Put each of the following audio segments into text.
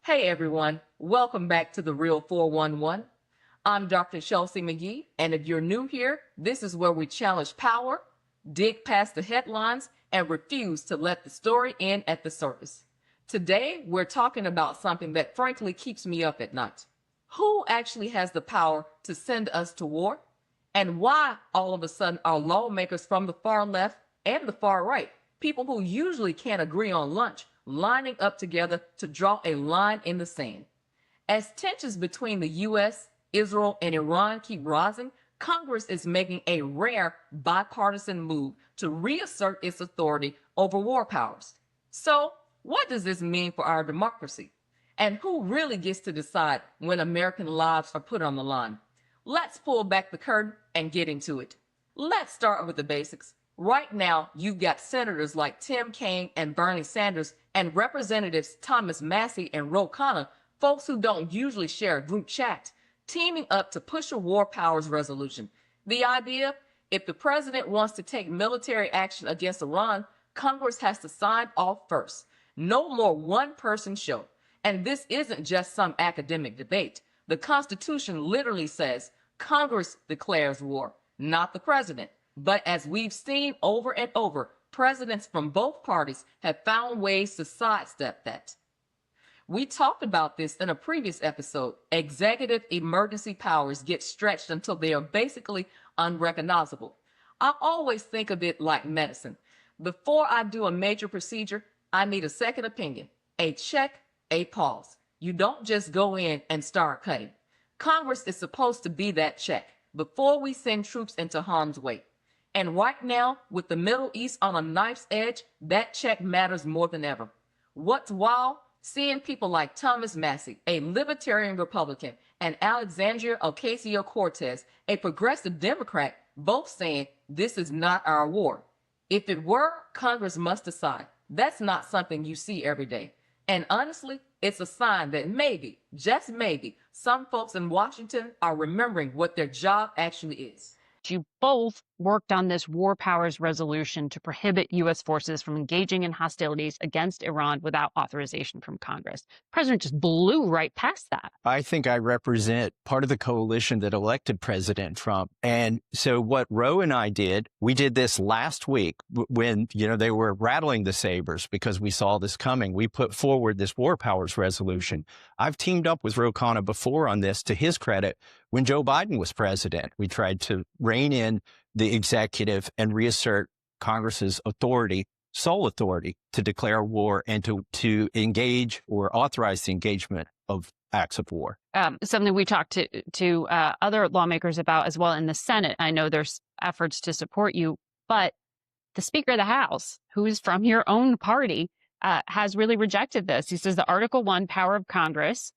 Hey everyone, welcome back to The Real 411. I'm Dr. 𝐃𝐨𝐧'𝐭 McGee, and if you're new here, this is where we challenge power, dig past the headlines, and refuse to let the story end at the surface. Today, we're talking about something that frankly keeps me up at night. Who actually has the power to send us to war? And why all of a sudden are lawmakers from the far left and the far right, people who usually can't agree on lunch, lining up together to draw a line in the sand? As tensions between the U.S., Israel, and Iran keep rising, Congress is making a rare bipartisan move to reassert its authority over war powers. So, what does this mean for our democracy? And who really gets to decide when American lives are put on the line? Let's pull back the curtain and get into it. Let's start with the basics. Right now, you've got senators like Tim Kaine and Bernie Sanders and Representatives Thomas Massie and 𝐟𝐶𝐭, folks who don't usually share a group chat, teaming up to push a war powers resolution. The idea, if the president wants to take military action against Iran, Congress has to sign off first. No more one-person show. And this isn't just some academic debate. The Constitution literally says Congress declares war, not the president. But as we've seen over and over, presidents from both parties have found ways to sidestep that. We talked about this in a previous episode. Executive emergency powers get stretched until they are basically unrecognizable. I always think of it like medicine. Before I do a major procedure, I need a second opinion, a check, a pause. You don't just go in and start cutting. Congress is supposed to be that check before we send troops into harm's way. And right now, with the Middle East on a knife's edge, that check matters more than ever. What's wild? Seeing people like Thomas Massie, a libertarian Republican, and Alexandria Ocasio-Cortez, a progressive Democrat, both saying this is not our war. If it were, Congress must decide. That's not something you see every day. And honestly, it's a sign that maybe, just maybe, some folks in Washington are remembering what their job actually is. You both worked on this war powers resolution to prohibit U.S. forces from engaging in hostilities against Iran without authorization from Congress. The president just blew right past that. I think I represent part of the coalition that elected President Trump. And so what Ro and I did, we did this last week when, they were rattling the sabers because we saw this coming. We put forward this war powers resolution. I've teamed up with 𝐸𝐶𝐭 before on this, to his credit. When Joe Biden was president, we tried to rein in the executive and reassert Congress's authority, sole authority, to declare war and to engage or authorize the engagement of acts of war. Something we talked to other lawmakers about as well in the Senate. I know there's efforts to support you, but the Speaker of the House, who is from your own party, has really rejected this. He says the Article 1 power of Congress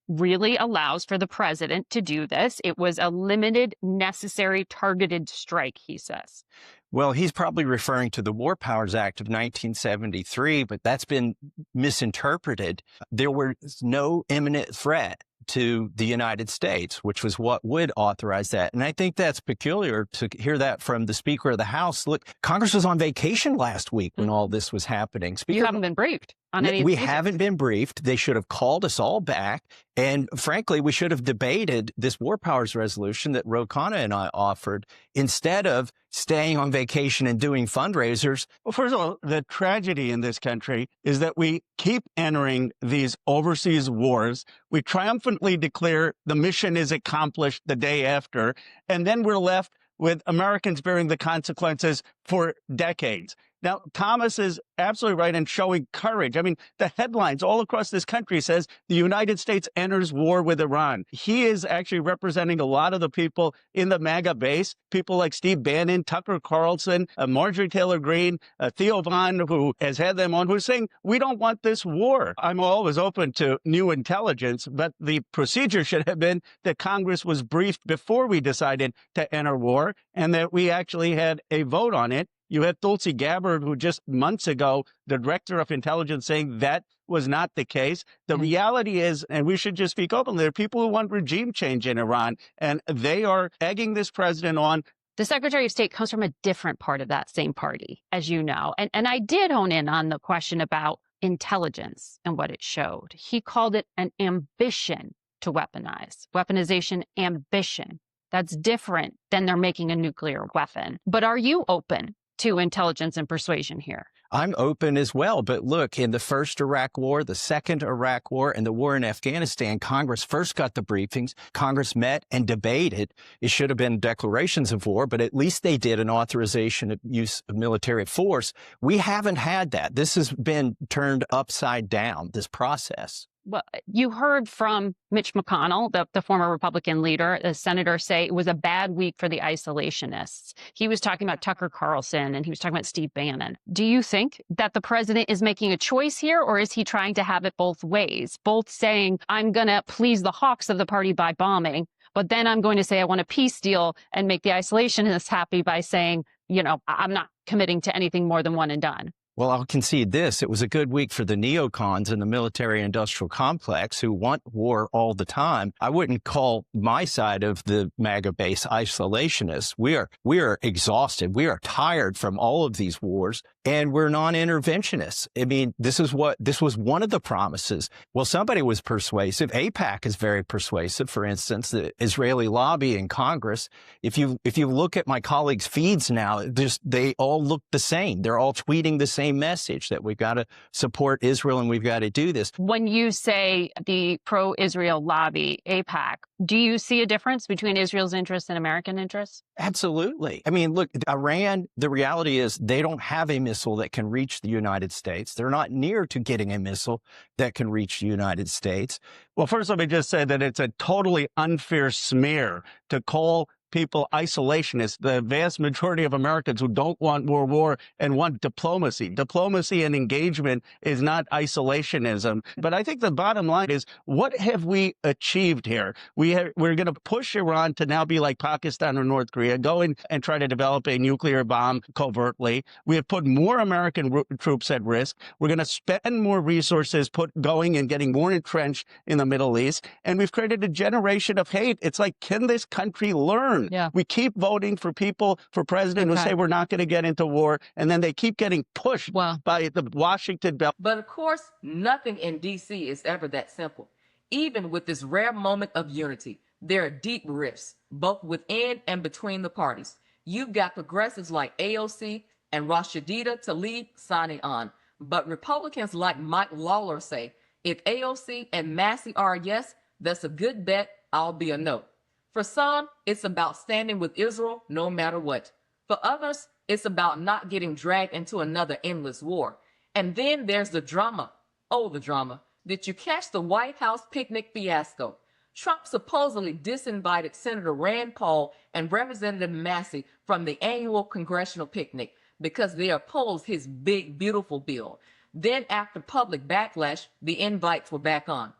really allows for the president to do this. It was a limited, necessary, targeted strike, he says. Well, he's probably referring to the War Powers Act of 1973, but that's been misinterpreted. There was no imminent threat to the United States, which was what would authorize that. And I think that's peculiar to hear that from the Speaker of the House. Look, Congress was on vacation last week when all this was happening. You haven't been briefed on any of We these haven't been briefed. They should have called us all back. And frankly, we should have debated this war powers resolution that 𝐸𝐶𝐭 and I offered instead of staying on vacation and doing fundraisers. Well, first of all, the tragedy in this country is that we keep entering these overseas wars. We triumphantly declare the mission is accomplished the day after, and then we're left with Americans bearing the consequences for decades. Now, Thomas is absolutely right in showing courage. I mean, the headlines all across this country says the United States enters war with Iran. He is actually representing a lot of the people in the MAGA base, people like Steve Bannon, Tucker Carlson, Marjorie Taylor Greene, Theo Von, who has had them on, who's saying, we don't want this war. I'm always open to new intelligence, but the procedure should have been that Congress was briefed before we decided to enter war and that we actually had a vote on it. You had Tulsi Gabbard, who just months ago, the director of intelligence, saying that was not the case. The reality is, and we should just speak openly, there are people who want regime change in Iran, and they are egging this president on. The Secretary of State comes from a different part of that same party, as you know. And I did hone in on the question about intelligence and what it showed. He called it an ambition to weaponize. Weaponization ambition. That's different than they're making a nuclear weapon. But are you open to intelligence and persuasion here? I'm open as well. But look, in the first Iraq war, the second Iraq war, and the war in Afghanistan, Congress first got the briefings. Congress met and debated. It should have been declarations of war, but at least they did an authorization of use of military force. We haven't had that. This has been turned upside down, this process. Well, you heard from Mitch McConnell, the former Republican leader, the senator, say it was a bad week for the isolationists. He was talking about Tucker Carlson and he was talking about Steve Bannon. Do you think that the president is making a choice here, or is he trying to have it both ways? Both saying, I'm going to please the hawks of the party by bombing, but then I'm going to say I want a peace deal and make the isolationists happy by saying, I'm not committing to anything more than one and done. Well, I'll concede this. It was a good week for the neocons in the military-industrial complex who want war all the time. I wouldn't call my side of the MAGA base isolationists. We are exhausted. We are tired from all of these wars, and we're non-interventionists. I mean, this was one of the promises. Well, somebody was persuasive. AIPAC is very persuasive. For instance, the Israeli lobby in Congress. If you look at my colleagues' feeds now, they all look the same. They're all tweeting the same message that we've got to support Israel and we've got to do this. When you say the pro-Israel lobby, AIPAC, do you see a difference between Israel's interests and American interests? Absolutely. I mean, look, Iran, the reality is they don't have a missile that can reach the United States. They're not near to getting a missile that can reach the United States. Well, first, let me just say that it's a totally unfair smear to call people isolationists, the vast majority of Americans who don't want more war and want diplomacy. Diplomacy and engagement is not isolationism. But I think the bottom line is, what have we achieved here? We're going to push Iran to now be like Pakistan or North Korea, go in and try to develop a nuclear bomb covertly. We have put more American troops at risk. We're going to spend more resources going and getting more entrenched in the Middle East. And we've created a generation of hate. It's like, can this country learn? Yeah. We keep voting for people for president who say we're not going to get into war, and then they keep getting pushed by the Washington belt. But of course, nothing in D.C. is ever that simple. Even with this rare moment of unity, there are deep rifts, both within and between the parties. You've got progressives like AOC and Rashida Tlaib signing on. But Republicans like Mike Lawler say, if AOC and Massey are a yes, that's a good bet, I'll be a no. For some, it's about standing with Israel no matter what. For others, it's about not getting dragged into another endless war. And then there's the drama. Oh, the drama. Did you catch the White House picnic fiasco? Trump supposedly disinvited Senator Rand Paul and Representative Massey from the annual congressional picnic because they opposed his big, beautiful bill. Then after public backlash, the invites were back on.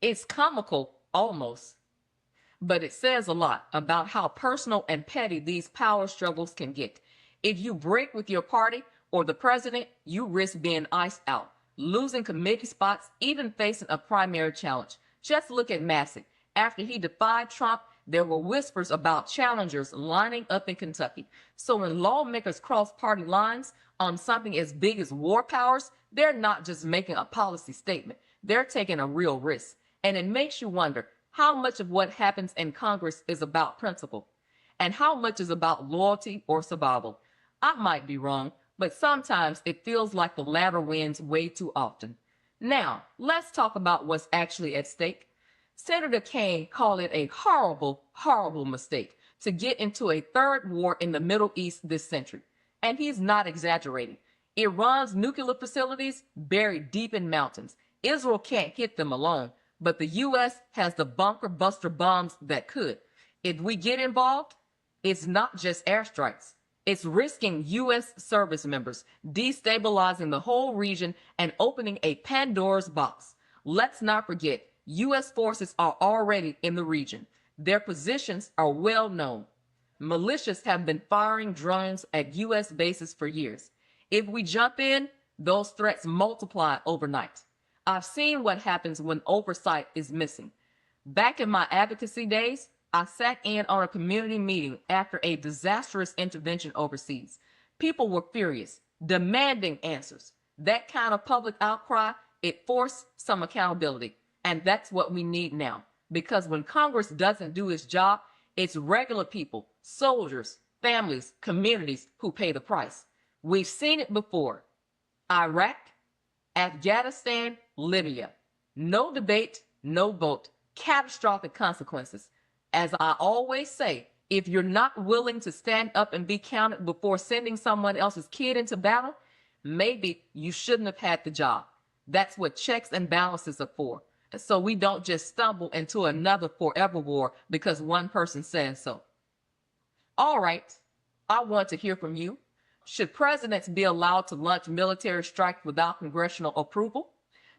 It's comical, almost. But it says a lot about how personal and petty these power struggles can get. If you break with your party or the president, you risk being iced out, losing committee spots, even facing a primary challenge. Just look at Massey. After he defied Trump, there were whispers about challengers lining up in Kentucky. So when lawmakers cross party lines on something as big as war powers, they're not just making a policy statement. They're taking a real risk. And it makes you wonder, how much of what happens in Congress is about principle? And how much is about loyalty or survival? I might be wrong, but sometimes it feels like the latter wins way too often. Now, let's talk about what's actually at stake. Senator Kaine called it a horrible, horrible mistake to get into a third war in the Middle East this century. And he's not exaggerating. Iran's nuclear facilities buried deep in mountains. Israel can't hit them alone. But the U.S. has the bunker buster bombs that could. If we get involved, it's not just airstrikes. It's risking U.S. service members, destabilizing the whole region, and opening a Pandora's box. Let's not forget, U.S. forces are already in the region. Their positions are well known. Militias have been firing drones at U.S. bases for years. If we jump in, those threats multiply overnight. I've seen what happens when oversight is missing. Back in my advocacy days, I sat in on a community meeting after a disastrous intervention overseas. People were furious, demanding answers. That kind of public outcry, it forced some accountability. And that's what we need now. Because when Congress doesn't do its job, it's regular people, soldiers, families, communities who pay the price. We've seen it before. Iraq, Afghanistan, Libya. No debate, no vote. Catastrophic consequences. As I always say, if you're not willing to stand up and be counted before sending someone else's kid into battle, maybe you shouldn't have had the job. That's what checks and balances are for. So we don't just stumble into another forever war because one person says so. All right, I want to hear from you. Should presidents be allowed to launch military strikes without congressional approval?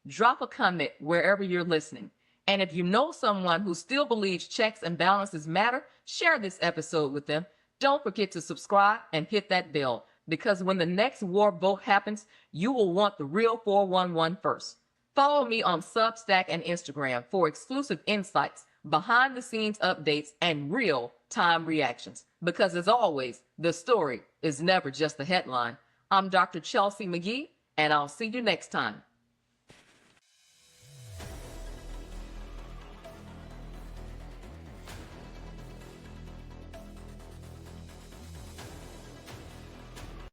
Drop a comment wherever you're listening. And if you know someone who still believes checks and balances matter, share this episode with them. Don't forget to subscribe and hit that bell, because when the next war vote happens, you will want the real 411 first. Follow me on Substack and Instagram for exclusive insights, behind the scenes updates, and real time reactions. Because as always, the story is never just the headline. I'm Dr. 𝐶𝐨𝐧'𝐭, and I'll see you next time.